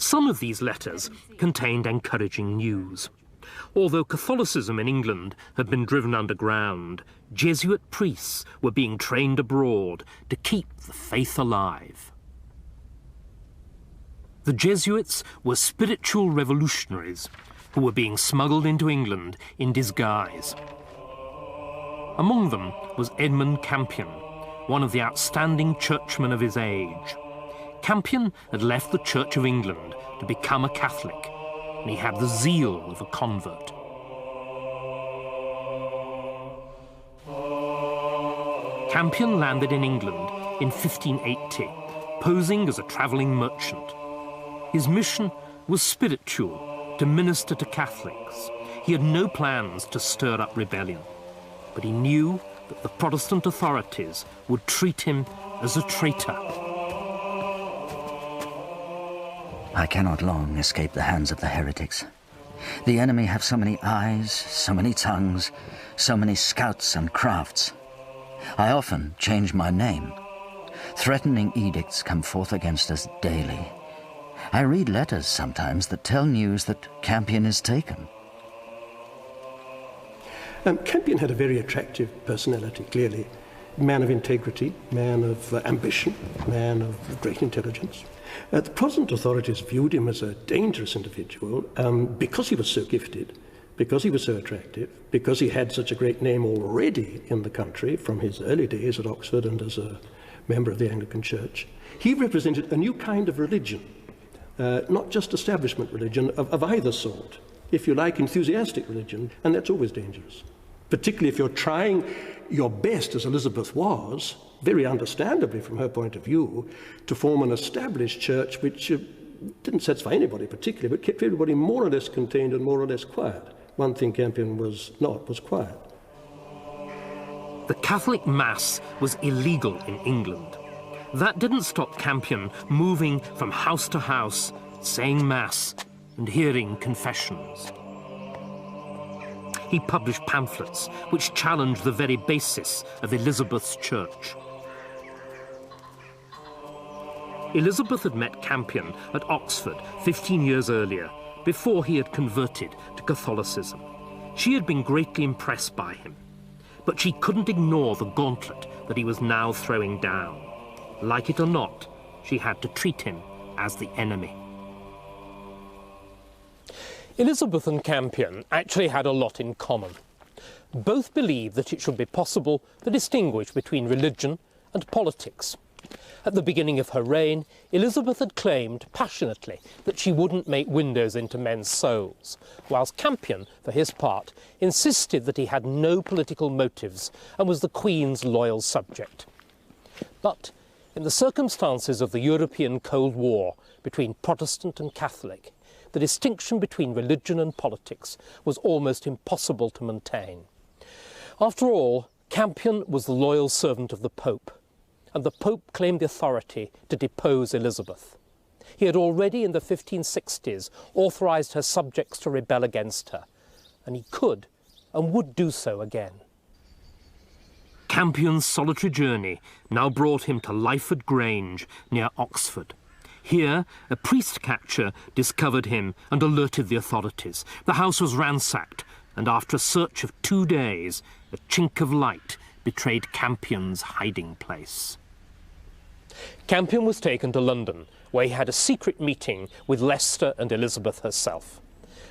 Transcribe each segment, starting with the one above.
Some of these letters contained encouraging news. Although Catholicism in England had been driven underground, Jesuit priests were being trained abroad to keep the faith alive. The Jesuits were spiritual revolutionaries who were being smuggled into England in disguise. Among them was Edmund Campion, one of the outstanding churchmen of his age. Campion had left the Church of England to become a Catholic, and he had the zeal of a convert. Campion landed in England in 1580, posing as a travelling merchant. His mission was spiritual, to minister to Catholics. He had no plans to stir up rebellion, but he knew that the Protestant authorities would treat him as a traitor. I cannot long escape the hands of the heretics. The enemy have so many eyes, so many tongues, so many scouts and crafts. I often change my name. Threatening edicts come forth against us daily. I read letters sometimes that tell news that Campion is taken. Campion had a very attractive personality, clearly. Man of integrity, man of ambition, man of great intelligence. The Protestant authorities viewed him as a dangerous individual because he was so gifted, because he was so attractive, because he had such a great name already in the country from his early days at Oxford and as a member of the Anglican Church. He represented a new kind of religion, not just establishment religion of either sort. If you like, enthusiastic religion, and that's always dangerous. Particularly if you're trying your best, as Elizabeth was, very understandably from her point of view, to form an established church which didn't satisfy anybody particularly, but kept everybody more or less contained and more or less quiet. One thing Campion was not, was quiet. The Catholic Mass was illegal in England. That didn't stop Campion moving from house to house, saying Mass and hearing confessions. He published pamphlets which challenged the very basis of Elizabeth's church. Elizabeth had met Campion at Oxford 15 years earlier, before he had converted to Catholicism. She had been greatly impressed by him, but she couldn't ignore the gauntlet that he was now throwing down. Like it or not, she had to treat him as the enemy. Elizabeth and Campion actually had a lot in common. Both believed that it should be possible to distinguish between religion and politics. At the beginning of her reign, Elizabeth had claimed passionately that she wouldn't make windows into men's souls, whilst Campion, for his part, insisted that he had no political motives and was the Queen's loyal subject. But in the circumstances of the European Cold War between Protestant and Catholic, the distinction between religion and politics was almost impossible to maintain. After all, Campion was the loyal servant of the Pope, and the Pope claimed the authority to depose Elizabeth. He had already in the 1560s authorised her subjects to rebel against her, and he could and would do so again. Campion's solitary journey now brought him to Lyford Grange near Oxford. Here, a priest-catcher discovered him and alerted the authorities. The house was ransacked, and after a search of 2 days, a chink of light betrayed Campion's hiding place. Campion was taken to London, where he had a secret meeting with Leicester and Elizabeth herself.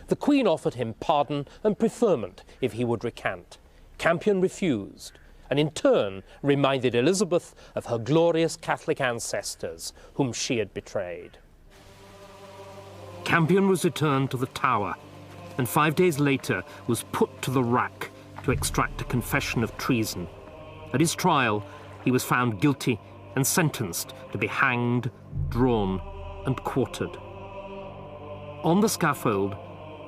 The Queen offered him pardon and preferment if he would recant. Campion refused, and in turn reminded Elizabeth of her glorious Catholic ancestors, whom she had betrayed. Campion was returned to the Tower, and 5 days later was put to the rack to extract a confession of treason. At his trial, he was found guilty and sentenced to be hanged, drawn, and quartered. On the scaffold,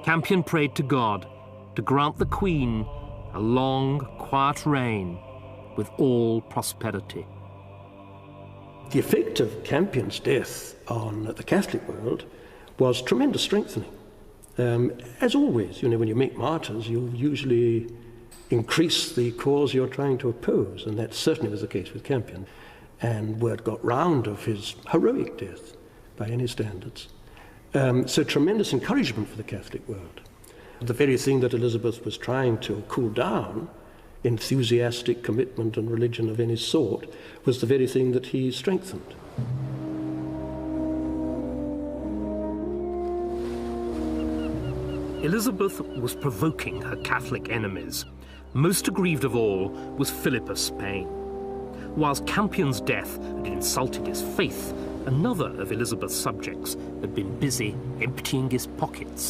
Campion prayed to God to grant the Queen a long, quiet reign with all prosperity. The effect of Campion's death on the Catholic world was tremendous strengthening. As always, when you meet martyrs, you usually increase the cause you're trying to oppose, and that certainly was the case with Campion. And word got round of his heroic death by any standards. So tremendous encouragement for the Catholic world. The very thing that Elizabeth was trying to cool down, enthusiastic commitment and religion of any sort, was the very thing that he strengthened. Elizabeth was provoking her Catholic enemies. Most aggrieved of all was Philip of Spain. Whilst Campion's death had insulted his faith, another of Elizabeth's subjects had been busy emptying his pockets.